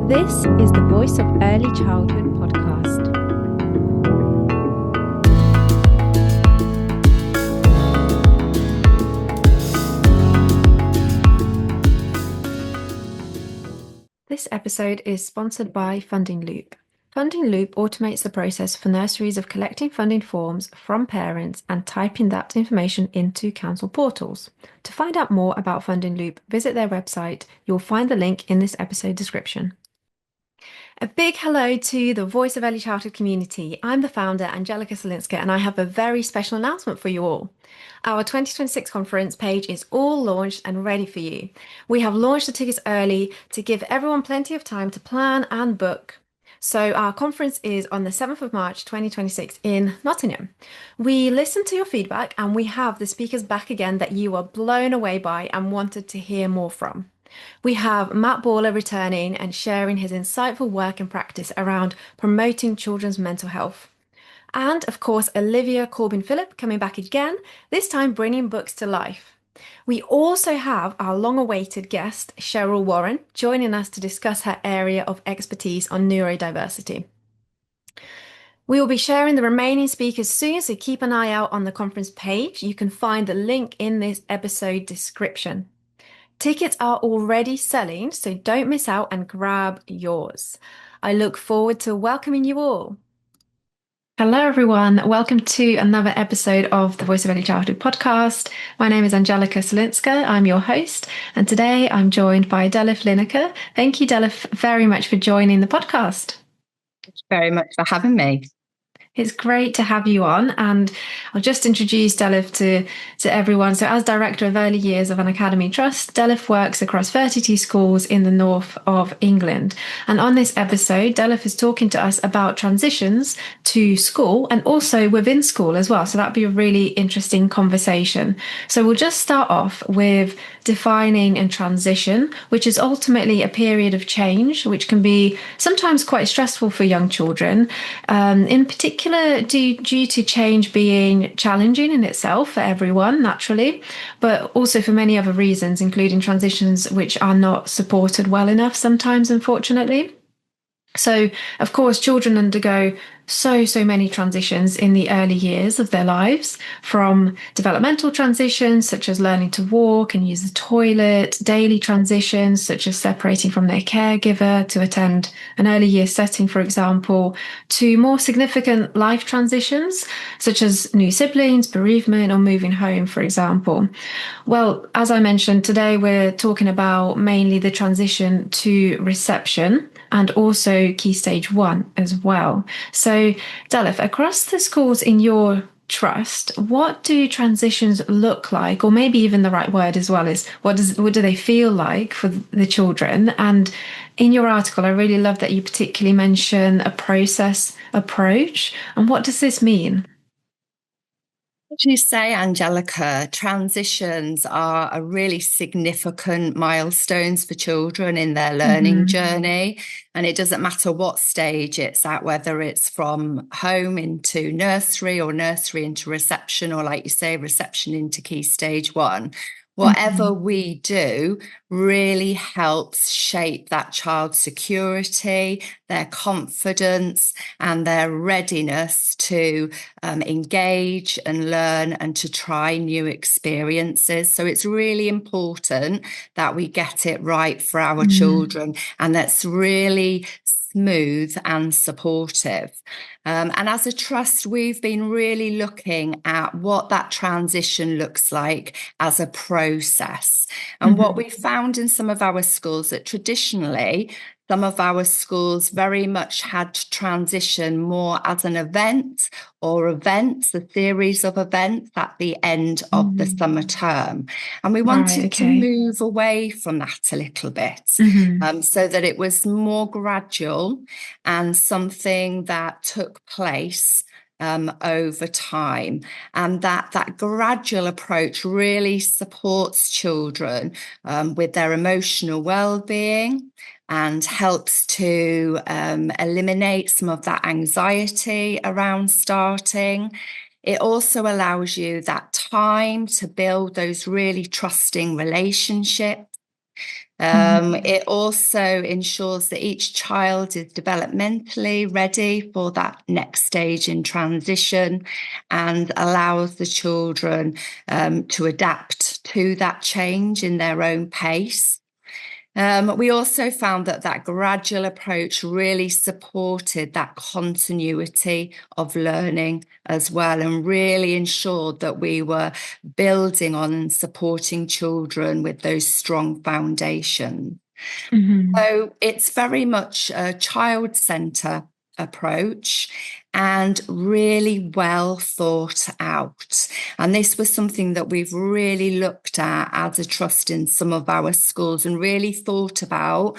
This is the Voice of Early Childhood podcast. This episode is sponsored by Funding Loop. Funding Loop automates the process for nurseries of collecting funding forms from parents and typing that information into council portals. To find out more about Funding Loop, visit their website. You'll find the link in this episode description. A big hello to the Voice of Early Childhood community. I'm the founder, Delyth Linacre, and I have a very special announcement for you all. Our 2026 conference page is all launched and ready for you. We have launched the tickets early to give everyone plenty of time to plan and book. So our conference is on the 7th of March 2026 in Nottingham. We listened to your feedback and we have the speakers back again that you are blown away by and wanted to hear more from. We have Matt Baller returning and sharing his insightful work and practice around promoting children's mental health. And of course, Olivia Corbin-Phillip coming back again, this time bringing books to life. We also have our long-awaited guest, Cheryl Warren, joining us to discuss her area of expertise on neurodiversity. We will be sharing the remaining speakers soon, so keep an eye out on the conference page. You can find the link in this episode description. Tickets are already selling, so don't miss out and grab yours. I look forward to welcoming you all. Hello, everyone. Welcome to another episode of the Voice of Early Childhood podcast. My name is Delyth Linacre. I'm your host, and today I'm joined by Delyth Linacre. Thank you, Delyth, very much for joining the podcast. Thank you very much for having me. It's great to have you on, and I'll just introduce Delyth to everyone. So as Director of Early Years of an Academy Trust, Delyth works across 32 schools in the north of England. And on this episode, Delyth is talking to us about transitions to school and also within school as well. So that'd be a really interesting conversation. So we'll just start off with defining a transition, which is ultimately a period of change, which can be sometimes quite stressful for young children, in particular due to change being challenging in itself for everyone, naturally, but also for many other reasons, including transitions which are not supported well enough sometimes, unfortunately. So, of course, children undergo so many transitions in the early years of their lives, from developmental transitions such as learning to walk and use the toilet, daily transitions such as separating from their caregiver to attend an early years setting, for example, to more significant life transitions such as new siblings, bereavement, or moving home, for example. Well, as I mentioned, today we're talking about mainly the transition to reception and also Key Stage 1 as well. So, Delyth, across the schools in your trust, what do transitions look like? Or maybe even the right word as well is, what do they feel like for the children? And in your article, I really love that you particularly mention a process approach. And what does this mean? As you say, Angelica, transitions are a really significant milestones for children in their learning journey. And it doesn't matter what stage it's at, whether it's from home into nursery or nursery into reception, or like you say, reception into Key Stage 1. Whatever we do really helps shape that child's security, their confidence, and their readiness to engage and learn and to try new experiences. So it's really important that we get it right for our children, and that's really smooth and supportive. And as a trust, we've been really looking at what that transition looks like as a process. And what we found in some of our schools, that traditionally, some of our schools very much had transition more as an event or events, a series of events at the end of the summer term. And we wanted to move away from that a little bit, so that it was more gradual and something that took place over time, and that gradual approach really supports children with their emotional well-being and helps to eliminate some of that anxiety around starting. It also allows you that time to build those really trusting relationships Mm-hmm. It also ensures that each child is developmentally ready for that next stage in transition and allows the children to adapt to that change in their own pace. We also found that that gradual approach really supported that continuity of learning as well, and really ensured that we were building on and supporting children with those strong foundations. Mm-hmm. So it's very much a child centre approach and really well thought out. And this was something that we've really looked at as a trust in some of our schools and really thought about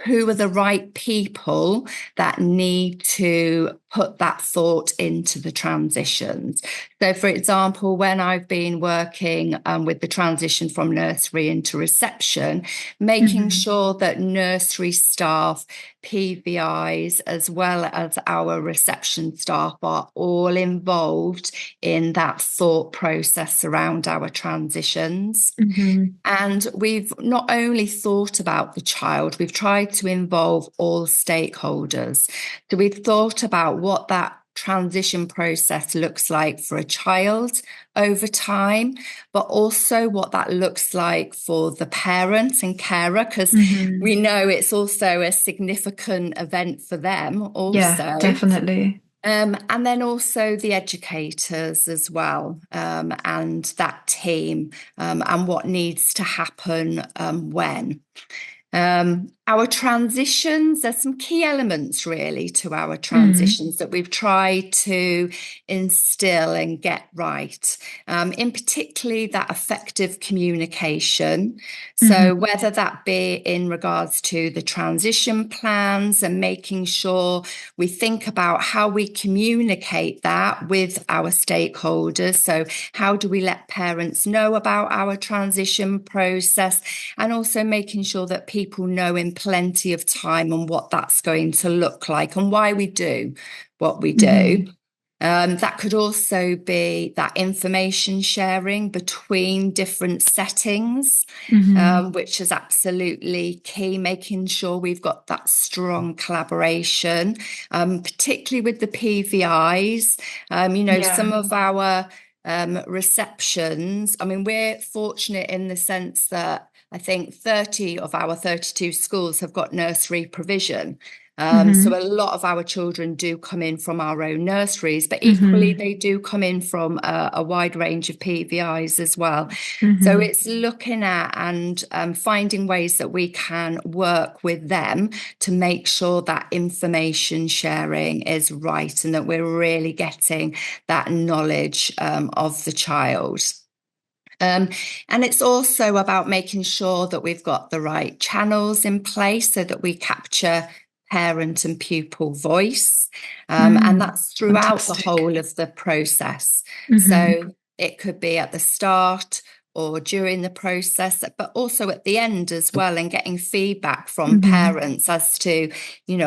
who are the right people that need to put that thought into the transitions. So, for example, when I've been working with the transition from nursery into reception, making Mm-hmm. sure that nursery staff, PVIs, as well as our reception staff are all involved in that thought process around our transitions. Mm-hmm. And we've not only thought about the child, we've tried to involve all stakeholders. So we've thought about what that transition process looks like for a child over time, but also what that looks like for the parent and carer, because Mm-hmm. we know it's also a significant event for them Yeah, also. definitely. And then also the educators as well, and that team, and what needs to happen when. Our transitions, there's some key elements really to our Mm. transitions that we've tried to instill and get right. In particularly that effective communication. So Mm-hmm. whether that be in regards to the transition plans and making sure we think about how we communicate that with our stakeholders. So how do we let parents know about our transition process, and also making sure that people know in plenty of time and what that's going to look like and why we do what we do. Mm-hmm. That could also be that information sharing between different settings, Mm-hmm. which is absolutely key, making sure we've got that strong collaboration, particularly with the PVIs. Some Yeah. of our receptions, I mean, we're fortunate in the sense that I think 30 of our 32 schools have got nursery provision. So Mm-hmm. a lot of our children do come in from our own nurseries, but equally Mm-hmm. they do come in from a wide range of PVIs as well. So Mm-hmm. it's looking at and finding ways that we can work with them to make sure that information sharing is right and that we're really getting that knowledge of the child. And it's also about making sure that we've got the right channels in place so that we capture parent and pupil voice. And Mm. that's throughout the Fantastic. whole of the process. Mm-hmm. So it could be at the start or during the process, but also at the end as well, and getting feedback from Mm-hmm. parents as to,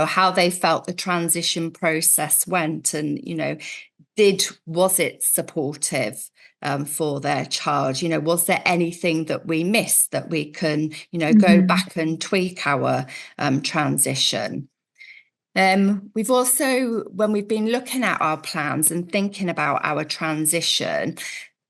how they felt the transition process went and, was it supportive for their child? Was there anything that we missed that we can, go Mm-hmm. back and tweak our transition? We've also, when we've been looking at our plans and thinking about our transition,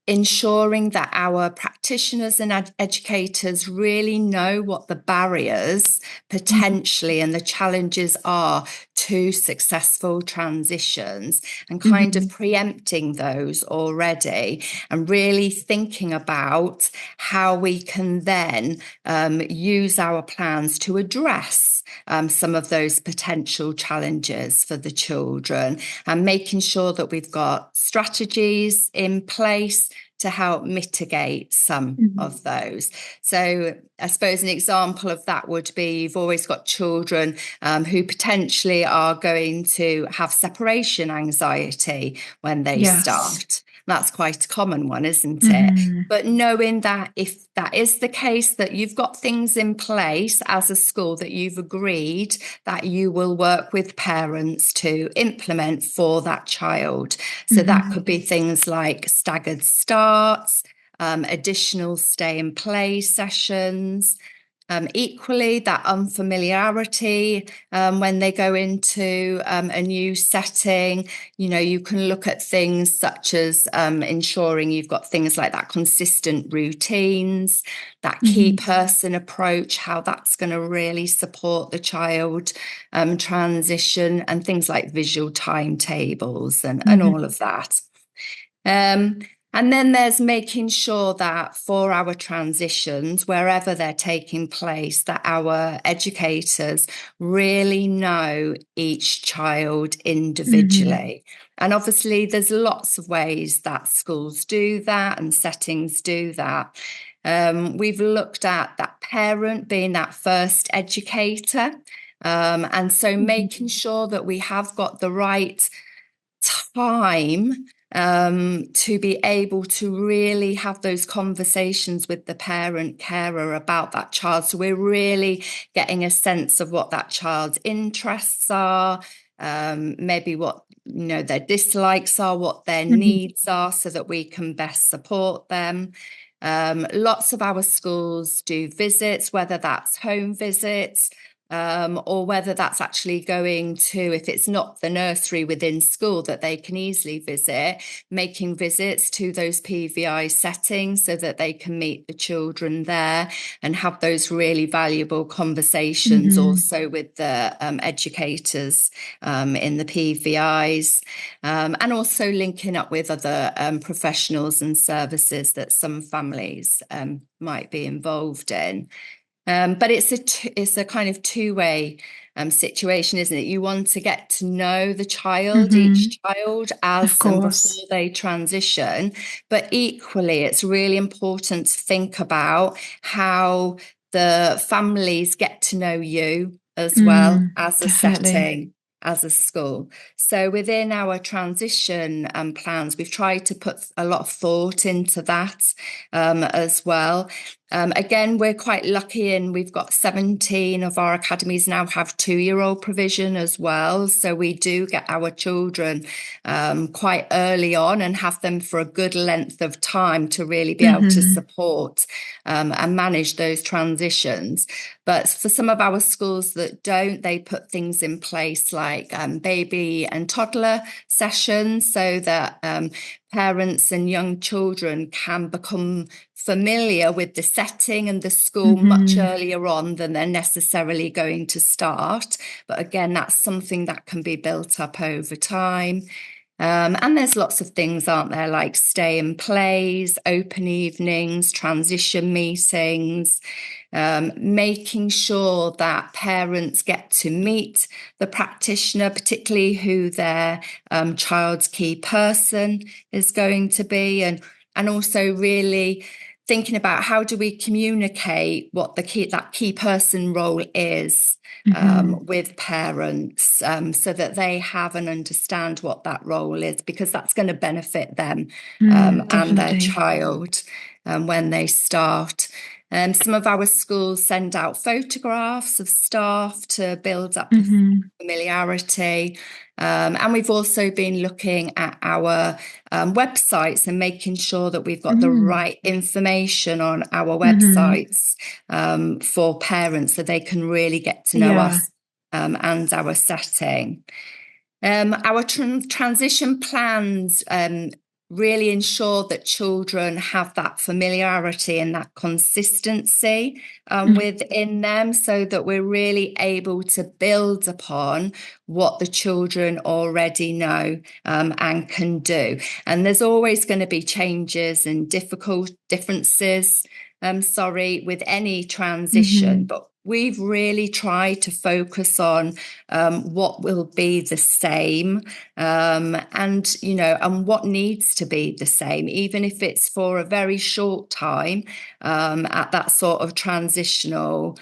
ensuring that our practitioners and educators really know what the barriers potentially and the challenges are to successful transitions, and kind of Mm-hmm. preempting those already and really thinking about how we can then use our plans to address some of those potential challenges for the children, and making sure that we've got strategies in place to help mitigate some Mm-hmm. of those. So I suppose an example of that would be you've always got children who potentially are going to have separation anxiety when they Yes. start. That's quite a common one, isn't it? Mm-hmm. But knowing that if that is the case, that you've got things in place as a school that you've agreed that you will work with parents to implement for that child. So that Mm-hmm. could be things like staggered starts, additional stay and play sessions, Equally, that unfamiliarity when they go into a new setting, you can look at things such as ensuring you've got things like that consistent routines, that key person approach, how that's going to really support the child transition, and things like visual timetables and all of that. And then there's making sure that for our transitions, wherever they're taking place, that our educators really know each child individually. And obviously, there's lots of ways that schools do that and settings do that. We've looked at that parent being that first educator. And so making sure that we have got the right time to be able to really have those conversations with the parent carer about that child. So we're really getting a sense of what that child's interests are, maybe what their dislikes are, what their needs are, so that we can best support them. Lots of our schools do visits, whether that's home visits, or whether that's actually going to, if it's not the nursery within school that they can easily visit, making visits to those PVI settings so that they can meet the children there and have those really valuable conversations also with the educators in the PVIs, and also linking up with other professionals and services that some families might be involved in. But it's a kind of two-way situation, isn't it? You want to get to know the child, each child, Of as and course. before they transition. But equally, it's really important to think about how the families get to know you as well as a Definitely. setting, as a school. So within our transition plans, we've tried to put a lot of thought into that as well. Again, we're quite lucky, and we've got 17 of our academies now have 2-year-old provision as well. So we do get our children quite early on and have them for a good length of time to really be able to support and manage those transitions. But for some of our schools that don't, they put things in place like baby and toddler sessions, so that parents and young children can become familiar with the setting and the school much earlier on than they're necessarily going to start. But again, that's something that can be built up over time. And there's lots of things, aren't there, like stay and plays, open evenings, transition meetings, making sure that parents get to meet the practitioner, particularly who their child's key person is going to be, and also really thinking about how do we communicate what that key person role is with parents, so that they have and understand what that role is, because that's going to benefit them and their Definitely. child when they start. Some of our schools send out photographs of staff to build up the familiarity. And we've also been looking at our websites and making sure that we've got the right information on our websites for parents, so they can really get to know Yeah. us and our setting. Our transition plans really ensure that children have that familiarity and that consistency within them, so that we're really able to build upon what the children already know and can do. And there's always going to be changes and differences, with any transition, but we've really tried to focus on what will be the same, and what needs to be the same, even if it's for a very short time at that sort of transitional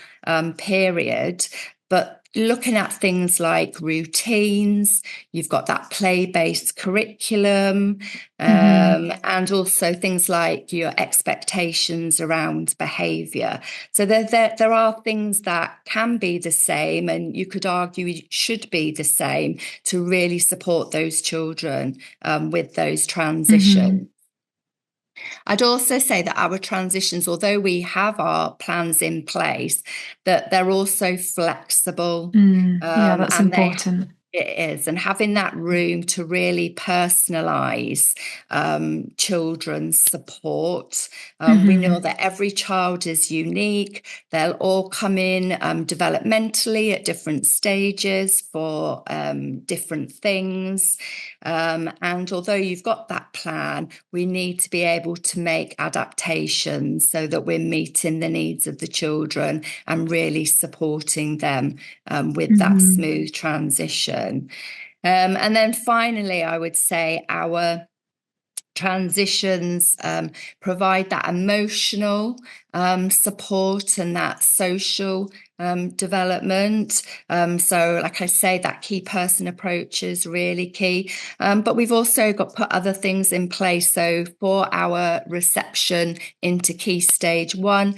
period. But looking at things like routines, you've got that play-based curriculum, and also things like your expectations around behaviour. So there are things that can be the same, and you could argue it should be the same, to really support those children with those transitions. I'd also say that our transitions, although we have our plans in place, that they're also flexible. Yeah, that's And important. it is, and having that room to really personalize children's support. We know that every child is unique. They'll all come in developmentally at different stages for different things. And although you've got that plan, we need to be able to make adaptations so that we're meeting the needs of the children and really supporting them with that smooth transition. And then finally, I would say our transitions provide that emotional support and that social development. So, like I say, that key person approach is really key. But we've also got put other things in place. So, for our reception into Key Stage 1,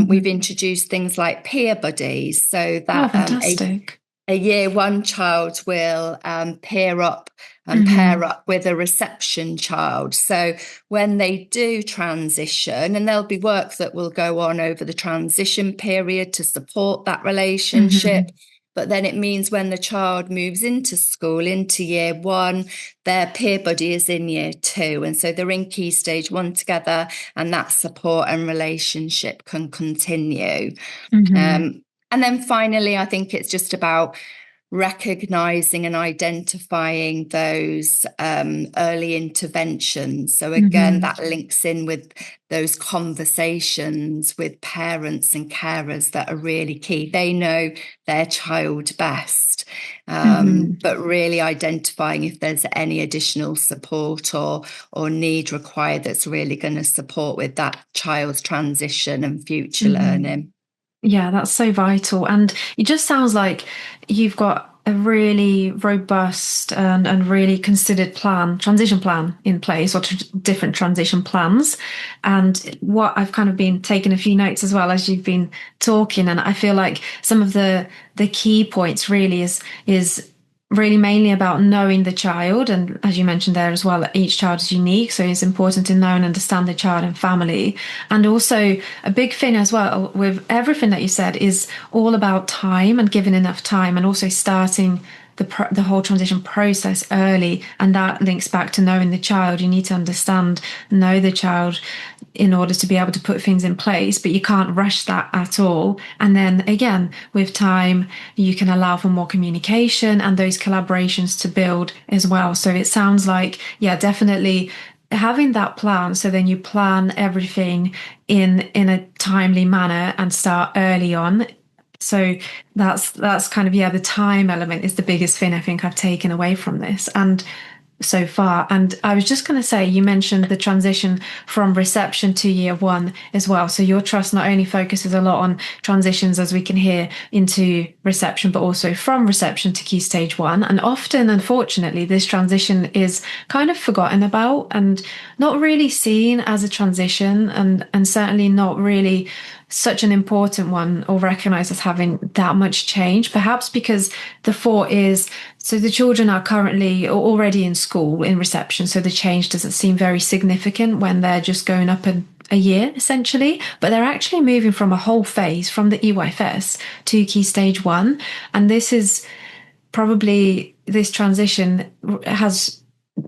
we've introduced things like peer buddies, so Oh, that fantastic. a year one child will pair up and pair up with a reception child. So when they do transition, and there'll be work that will go on over the transition period to support that relationship. But then it means when the child moves into school, into year one, their peer buddy is in year two. And so they're in Key Stage 1 together, and that support and relationship can continue. And then finally, I think it's just about recognizing and identifying those early interventions. So again, that links in with those conversations with parents and carers that are really key. They know their child best, but really identifying if there's any additional support or need required that's really going to support with that child's transition and future learning. Yeah, that's so vital. And it just sounds like you've got a really robust and really considered transition plan in place, or different transition plans. And what I've kind of been taking a few notes as well as you've been talking, and I feel like some of the key points really is really mainly about knowing the child. And as you mentioned there as well, each child is unique. So it's important to know and understand the child and family. And also a big thing as well with everything that you said is all about time and giving enough time, and also starting the whole transition process early. And that links back to knowing the child. You need to know the child in order to be able to put things in place, but you can't rush that at all. And then again, with time, you can allow for more communication and those collaborations to build as well. So it sounds like, yeah, definitely having that plan. So then you plan everything in a timely manner and start early on. So that's kind of, yeah, the time element is the biggest thing I think I've taken away from this. And so far. And I was just going to say, you mentioned the transition from reception to year one as well. So your trust not only focuses a lot on transitions, as we can hear, into reception, but also from reception to Key Stage 1. And often, unfortunately, this transition is kind of forgotten about and not really seen as a transition, and certainly not really such an important one or recognized as having that much change, perhaps because the thought is, so the children are currently already in school in reception, so the change doesn't seem very significant when they're just going up a year essentially, but they're actually moving from a whole phase from the EYFS to Key Stage 1. And this is probably, this transition has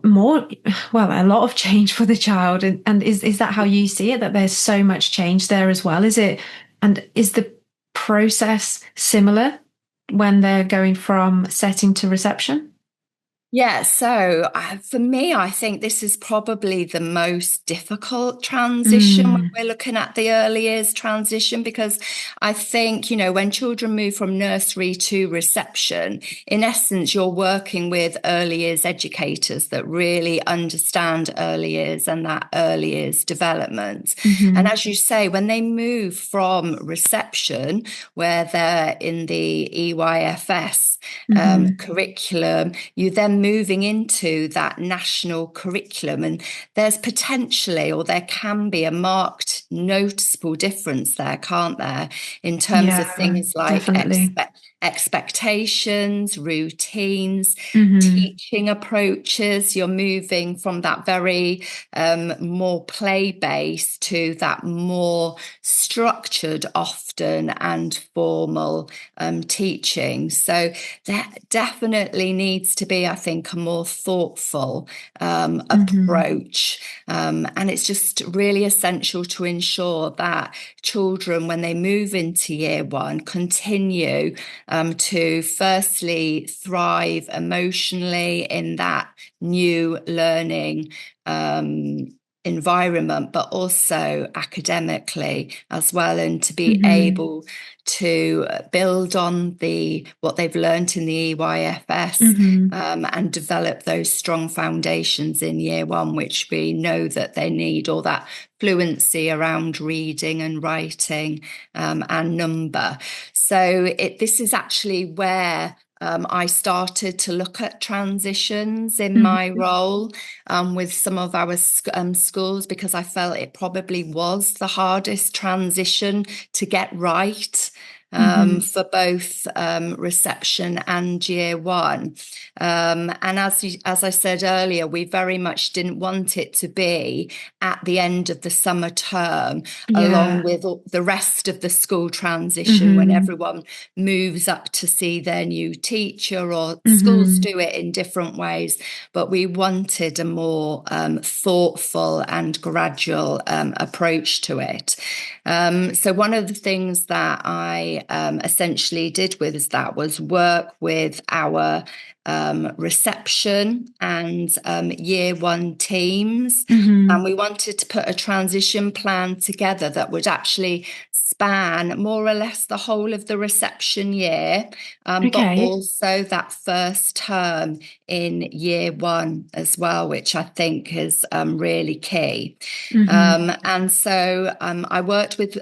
more, well, a lot of change for the child. And is that how you see it, that there's so much change there as well? Is it, and is the process similar when they're going from setting to reception? Yeah, so for me, I think this is probably the most difficult transition when we're looking at the early years transition, because I think, when children move from nursery to reception, in essence, you're working with early years educators that really understand early years and that early years development. And as you say, when they move from reception, where they're in the EYFS curriculum, you then then moving into that national curriculum. And there's potentially, or there can be, a marked noticeable difference there, can't there, in terms of Yeah, things like definitely. expectations, routines, Hmm. teaching approaches. You're moving from that very more play-based to that more structured, often, and formal teaching. So there definitely needs to be, I think, a more thoughtful Hmm. approach. And it's just really essential to ensure that children, when they move into year one, continue to firstly thrive emotionally in that new learning environment, but also academically as well, and to be Hmm. able to build on what they've learnt in the EYFS, Hmm. and develop those strong foundations in year one, which we know that they need, all that fluency around reading and writing, and number. So this is actually where I started to look at transitions in Hmm. my role with some of our schools, because I felt it probably was the hardest transition to get right. Hmm. For both reception and year one. And as I said earlier, we very much didn't want it to be at the end of the summer term, along Yeah. with the rest of the school transition, when Hmm. everyone moves up to see their new teacher, or schools Hmm. do it in different ways. But we wanted a more thoughtful and gradual approach to it. So one of the things that I essentially did with that was work with our reception and year one teams. And Hmm. we wanted to put a transition plan together that would actually span more or less the whole of the reception year, but Okay. also that first term in year one as well, which I think is really key. Hmm. And so I worked with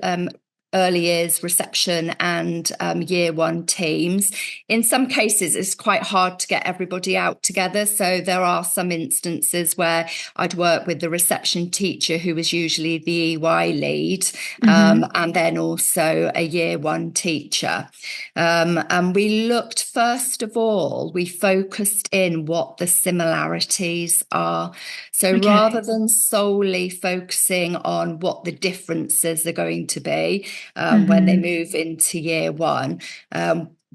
early years reception and year one teams. In some cases, it's quite hard to get everybody out together. So there are some instances where I'd work with the reception teacher, who was usually the EY lead, Hmm. and then also a year one teacher. And we looked, first of all, we focused in what the similarities are. So rather Okay. than solely focusing on what the differences are going to be when they Hmm. move into year one,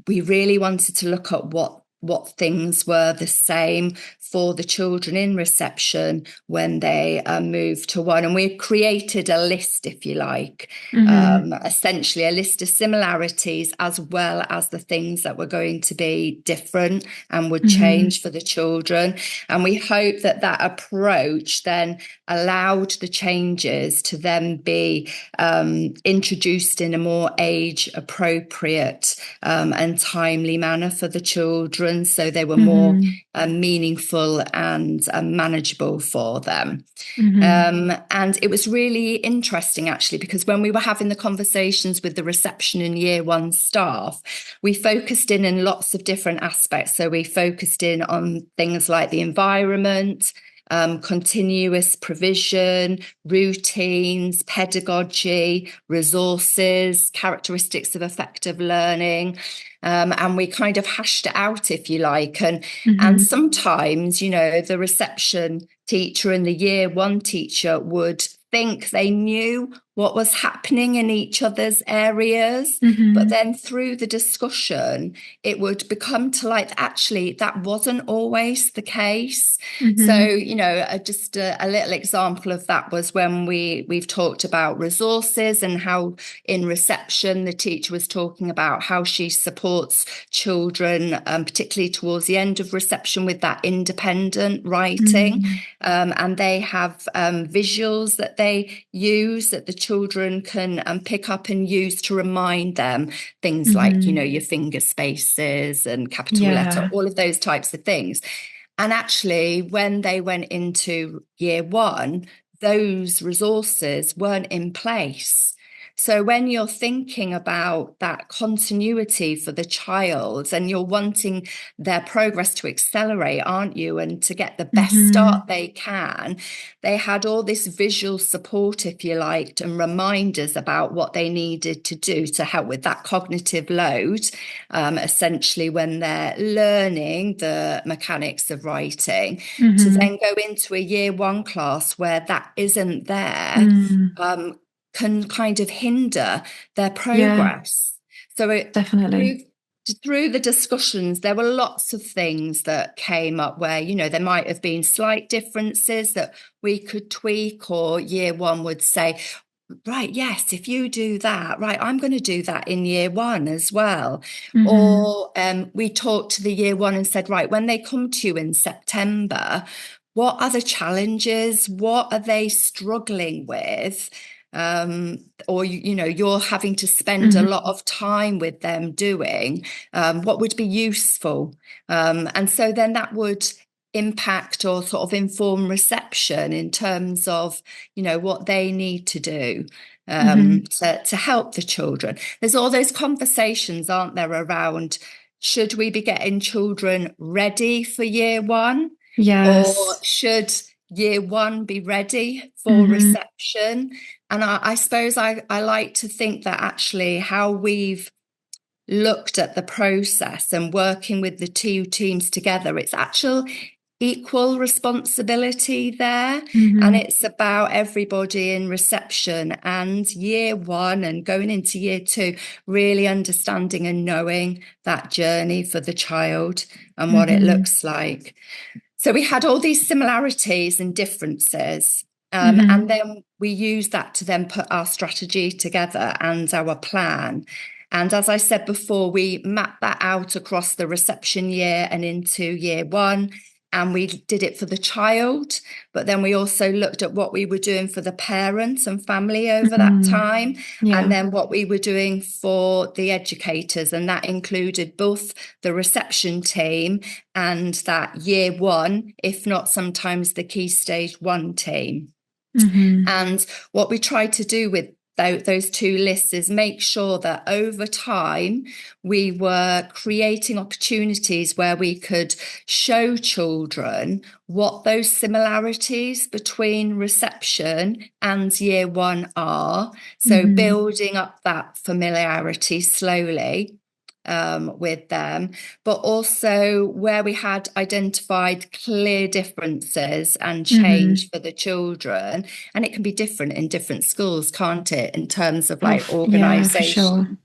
we really wanted to look at what things were the same for the children in reception when they moved to one. And we created a list, if you like, Hmm. essentially a list of similarities, as well as the things that were going to be different and would Hmm. change for the children. And we hope that that approach then allowed the changes to then be introduced in a more age appropriate and timely manner for the children, so they were more Hmm. meaningful and manageable for them. Hmm. And it was really interesting, actually, because when we were having the conversations with the reception and year one staff, we focused in lots of different aspects. So we focused in on things like the environment, continuous provision, routines, pedagogy, resources, characteristics of effective learning. And we kind of hashed it out, if you like. And Hmm. sometimes, the reception teacher and the year one teacher would think they knew what was happening in each other's areas. But Hmm. then through the discussion, it would become to like, actually, that wasn't always the case. So, Hmm. just a little example of that was when we've talked about resources, and how in reception, the teacher was talking about how she supports children, particularly towards the end of reception, with that independent writing. Hmm. And they have visuals that they use that the children can pick up and use to remind them things like, Hmm. your finger spaces and capital letter, Yeah. all of those types of things. And actually, when they went into year one, those resources weren't in place. So when you're thinking about that continuity for the child and you're wanting their progress to accelerate, aren't you? And to get the best Hmm. start they can, they had all this visual support, if you liked, and reminders about what they needed to do to help with that cognitive load, essentially when they're learning the mechanics of writing, to Hmm. then go into a year one class where that isn't there. Mm. Can kind of hinder their Yeah, progress. So definitely. through the discussions, there were lots of things that came up where, there might have been slight differences that we could tweak, or year one would say, right, yes, if you do that, right, I'm going to do that in year one as well. Hmm. Or we talked to the year one and said, right, when they come to you in September, what are the challenges? What are they struggling with? Or you're having to spend a Hmm. lot of time with them doing, what would be useful? And so then that would impact or sort of inform reception in terms of what they need to do, Hmm. to help the children. There's all those conversations, aren't there, around should we be getting children ready for year one, or Yes. should year one be ready for Hmm. reception? And I suppose I like to think that actually how we've looked at the process and working with the two teams together, it's actual equal responsibility there. And Hmm. it's about everybody in reception and year one and going into year two, really understanding and knowing that journey for the child and what it Hmm. looks like. So we had all these similarities and differences. And Hmm. then we used that to then put our strategy together and our plan. And as I said before, we mapped that out across the reception year and into year one. And we did it for the child, but then we also looked at what we were doing for the parents and family over that Hmm. time, and Yeah. then what we were doing for the educators. And that included both the reception team and that year one, if not sometimes the key stage one team. Hmm. And what we tried to do with those two lists is make sure that over time we were creating opportunities where we could show children what those similarities between reception and year one are. So Hmm. building up that familiarity slowly, with them, but also where we had identified clear differences and Hmm. change for the children. And it can be different in different schools, can't it, in terms of Oh, like yeah, for sure. organization.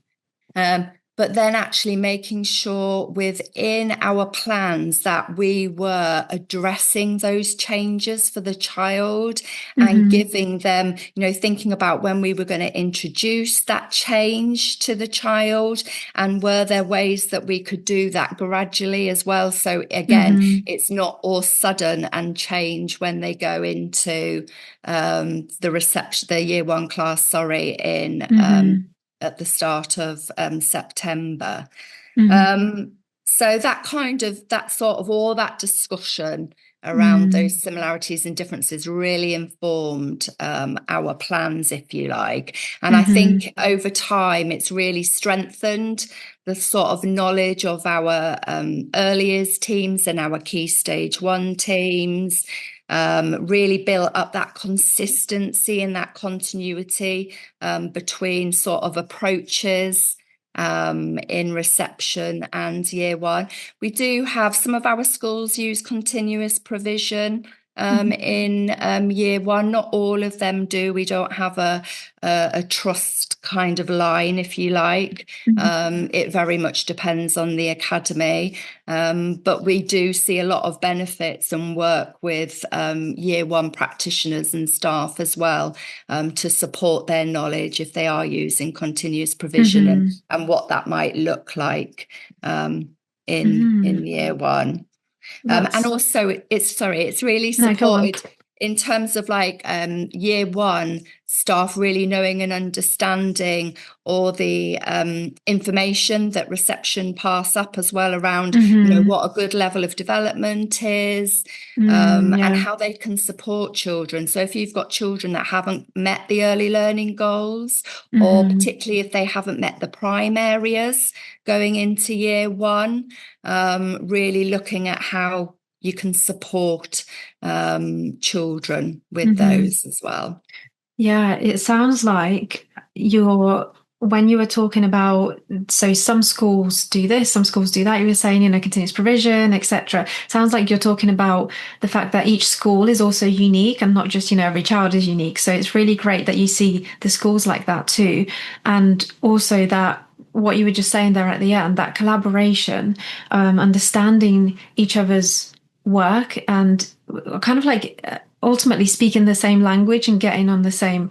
But then actually making sure within our plans that we were addressing those changes for the child and Hmm. giving them, thinking about when we were going to introduce that change to the child, and were there ways that we could do that gradually as well. So again, Hmm. it's not all sudden and change when they go into the reception, the year one class, sorry, in Hmm. at the start of September. Hmm. So that sort of all that discussion around Hmm. those similarities and differences really informed our plans, if you like. And I Hmm. think over time, it's really strengthened the sort of knowledge of our early years teams and our key stage one teams. Really built up that consistency and that continuity between sort of approaches in reception and year one. We do have some of our schools use continuous provision in year one. Not all of them do. We don't have a trust kind of line, if you like. Hmm. It very much depends on the academy. But we do see a lot of benefits and work with year one practitioners and staff as well, to support their knowledge if they are using continuous provision, Hmm. and what that might look like in Hmm. year one. And That's also it's really no, go on. supported in terms of like year one, staff really knowing and understanding all the information that reception pass up as well around, Hmm. what a good level of development is, and Yeah. how they can support children. So if you've got children that haven't met the early learning goals, or Hmm. particularly if they haven't met the prime areas going into year one, really looking at how you can support children with Hmm. those as well. Yeah, it sounds like when you were talking about, so some schools do this, some schools do that, you were saying, continuous provision, etc. Sounds like you're talking about the fact that each school is also unique and not just, every child is unique. So it's really great that you see the schools like that too. And also that what you were just saying there at the end, that collaboration, understanding each other's work and kind of like ultimately speaking the same language and getting on the same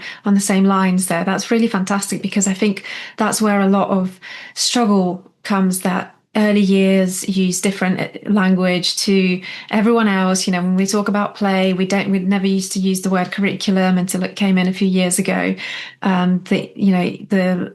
lines there. That's really fantastic because I think that's where a lot of struggle comes, that early years use different language to everyone else. When we talk about play, we never used to use the word curriculum until it came in a few years ago. The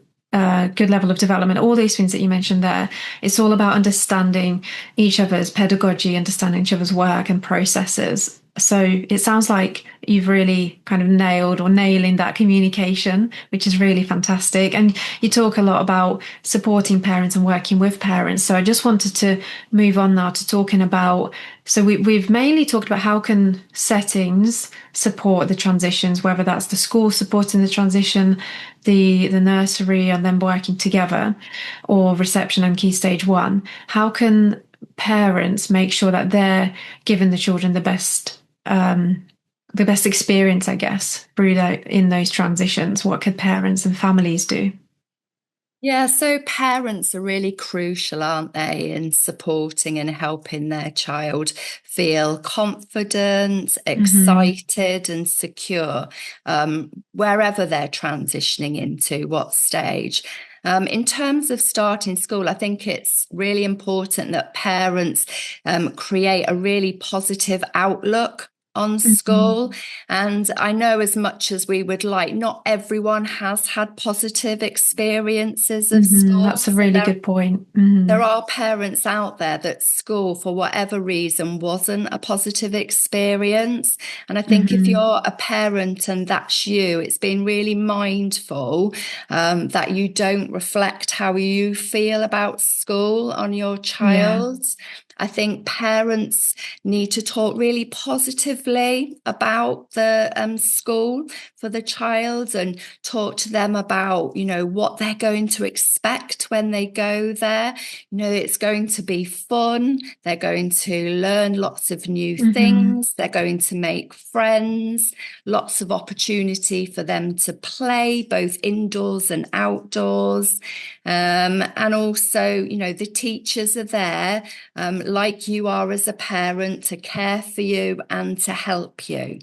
good level of development, all these things that you mentioned there. It's all about understanding each other's pedagogy, understanding each other's work and processes. So it sounds like you've really kind of nailed or nailing that communication, which is really fantastic. And you talk a lot about supporting parents and working with parents. So I just wanted to move on now to talking about, so we've mainly talked about how can settings support the transitions, whether that's the school supporting the transition, the nursery and them working together, or reception and key stage one. How can parents make sure that they're giving the children the best experience, I guess, in those transitions? What could parents and families do? Yeah, so parents are really crucial, aren't they, in supporting and helping their child feel confident, Hmm. excited, and secure, wherever they're transitioning into, what stage. In terms of starting school, I think it's really important that parents create a really positive outlook on Hmm. school. And I know, as much as we would like, not everyone has had positive experiences of Hmm. school. That's a So really there good point. Hmm. there are parents out there that school, for whatever reason, wasn't a positive experience. And I think if Hmm. you're a parent and that's you, it's being really mindful that you don't reflect how you feel about school on your Yeah. child. I think parents need to talk really positively about the school for the child, and talk to them about, what they're going to expect when they go there. It's going to be fun. They're going to learn lots of new Hmm. things. They're going to make friends, lots of opportunity for them to play, both indoors and outdoors. And also, the teachers are there, like you are as a parent, to care for you and to help you.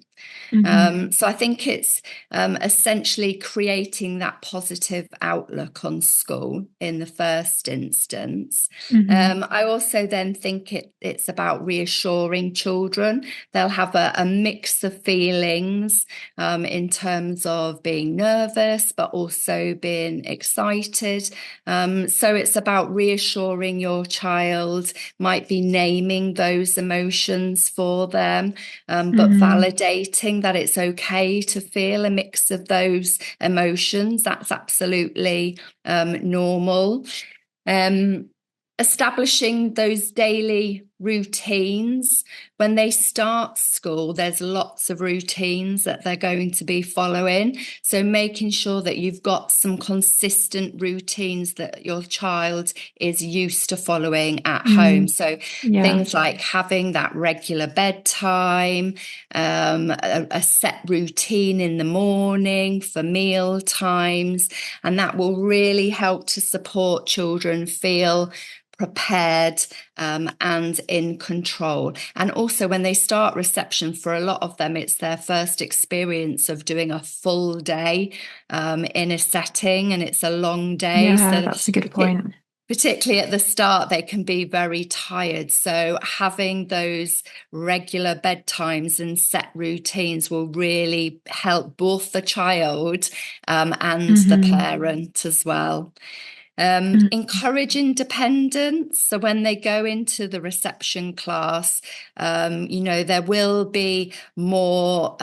Hmm. So I think it's essentially creating that positive outlook on school in the first instance. Hmm. I also then think it's about reassuring children. They'll have a mix of feelings in terms of being nervous, but also being excited. So it's about reassuring your child, might be naming those emotions for them, but Hmm. validating that it's okay to feel a mix of those emotions. That's absolutely normal. Um, Establishing those daily routines. When they start school, there's lots of routines that they're going to be following. So making sure that you've got some consistent routines that your child is used to following at home. Mm. So Yeah. things like having that regular bedtime, a set routine in the morning for meal times, and that will really help to support children feel prepared and in control. And also, when they start reception, for a lot of them, it's their first experience of doing a full day in a setting, and it's a long day. Yeah, So that's a good it, point. particularly at the start, they can be very tired. So having those regular bedtimes and set routines will really help both the child and the Hmm. parent as well. Encourage independence. So when they go into the reception class, there will be more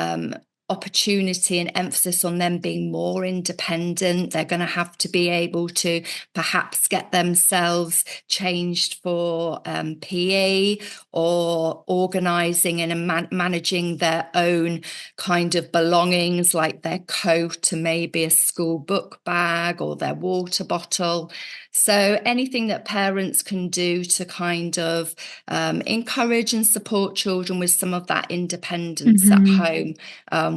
opportunity and emphasis on them being more independent. They're going to have to be able to perhaps get themselves changed for PE, or organising and managing their own kind of belongings, like their coat and maybe a school book bag or their water bottle. So anything that parents can do to kind of encourage and support children with some of that independence at Hmm. home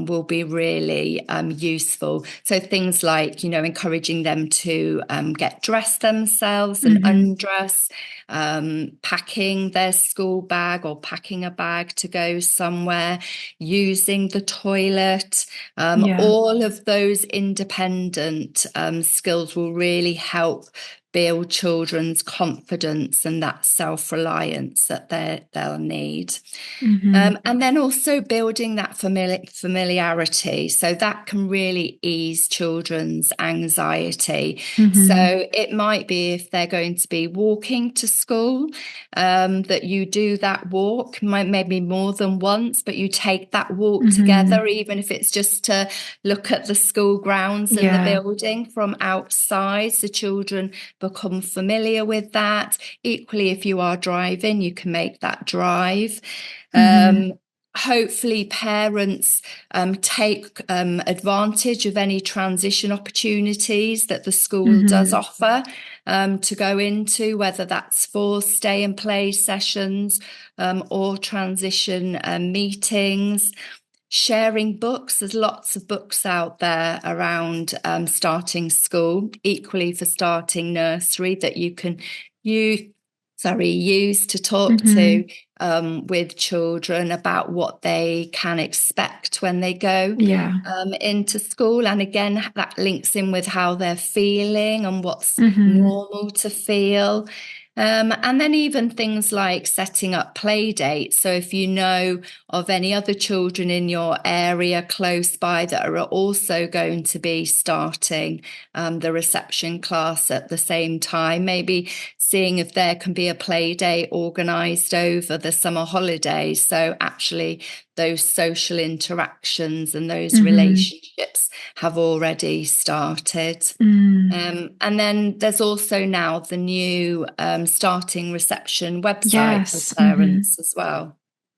will be really useful. So things like, encouraging them to get dressed themselves and Hmm. undress, packing their school bag or packing a bag to go somewhere, using the toilet. Yeah. All of those independent skills will really help build children's confidence and that self-reliance that they'll need. Hmm. And then also building that familiarity. So that can really ease children's anxiety. So Hmm. it might be, if they're going to be walking to school, that you do that walk, maybe more than once, but you take that walk Hmm. together, even if it's just to look at the school grounds and the Yeah. building from outside. So children become familiar with that. Equally, if you are driving, you can make that drive. Hmm. Hopefully parents take advantage of any transition opportunities that the school does Hmm. offer to go into, whether that's for stay and play sessions or transition meetings. Sharing books. There's lots of books out there around starting school, equally for starting nursery, that you can use, use to talk Hmm. to with children about what they can expect when they go Yeah. into school. And again, that links in with how they're feeling and what's Hmm. normal to feel. And then even things like setting up play dates. So if you know of any other children in your area close by that are also going to be starting the reception class at the same time, maybe seeing if there can be a play day organised over the summer holidays. So actually those social interactions and those Hmm. relationships have already started. Mm. And then there's also now the new starting reception website for Yes. Hmm. parents as well.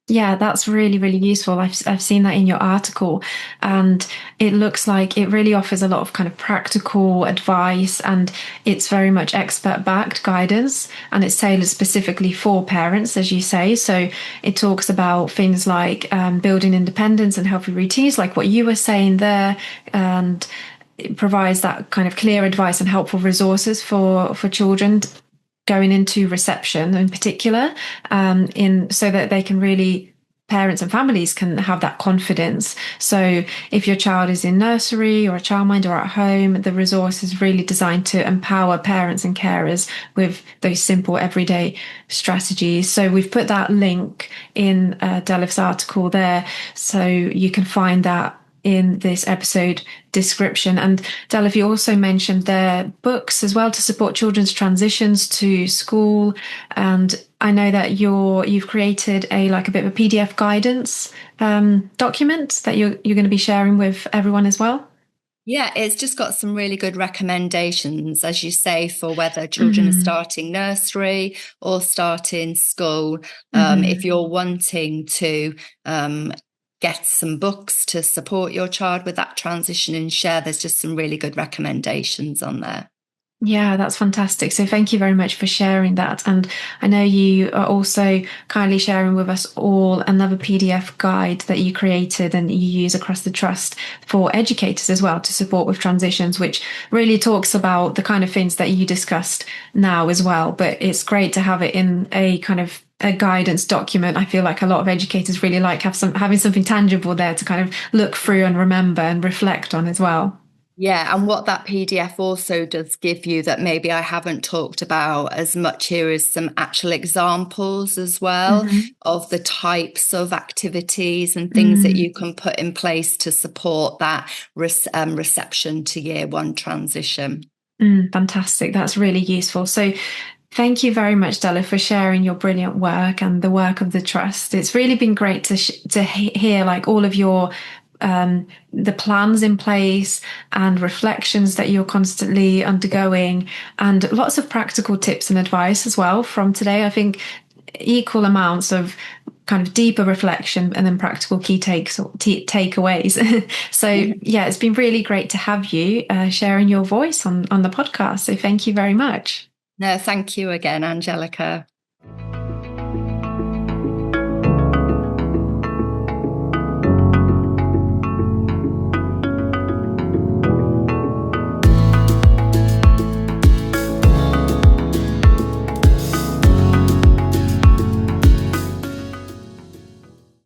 Yeah, that's really, really useful. I've seen that in your article, and it looks like it really offers a lot of kind of practical advice, and it's very much expert-backed guidance, and it's tailored specifically for parents, as you say. So it talks about things like building independence and healthy routines, like what you were saying there, and it provides that kind of clear advice and helpful resources for children going into reception in particular, in so that they can really parents and families can have that confidence. So if your child is in nursery or a childminder or at home, the resource is really designed to empower parents and carers with those simple everyday strategies. So we've put that link in Delyth's article there, so you can find that in this episode description. And Delyth, you also mentioned their books as well to support children's transitions to school. And I know that you've created a bit of a PDF guidance document that you're going to be sharing with everyone as well. Yeah, it's just got some really good recommendations, as you say, for whether children are Hmm. starting nursery or starting school. If Hmm. you're wanting to get some books to support your child with that transition and share, there's just some really good recommendations on there. Yeah, that's fantastic. So thank you very much for sharing that. And I know you are also kindly sharing with us all another PDF guide that you created and you use across the trust for educators as well to support with transitions, which really talks about the kind of things that you discussed now as well. But it's great to have it in a kind of a guidance document. I feel like a lot of educators really like having something tangible there to kind of look through and remember and reflect on as well. Yeah, and what that PDF also does give you that maybe I haven't talked about as much here is some actual examples as well Hmm. of the types of activities and things that Mm, you can put in place to support that reception to year one transition. fantastic. That's really useful. So, thank you very much, Della, for sharing your brilliant work and the work of the trust. It's really been great to hear like all of your the plans in place and reflections that you're constantly undergoing, and lots of practical tips and advice as well from today. I think equal amounts of kind of deeper reflection and then practical key takeaways. So yeah, it's been really great to have you sharing your voice on the podcast. So thank you very much. No, thank you again, Angelica.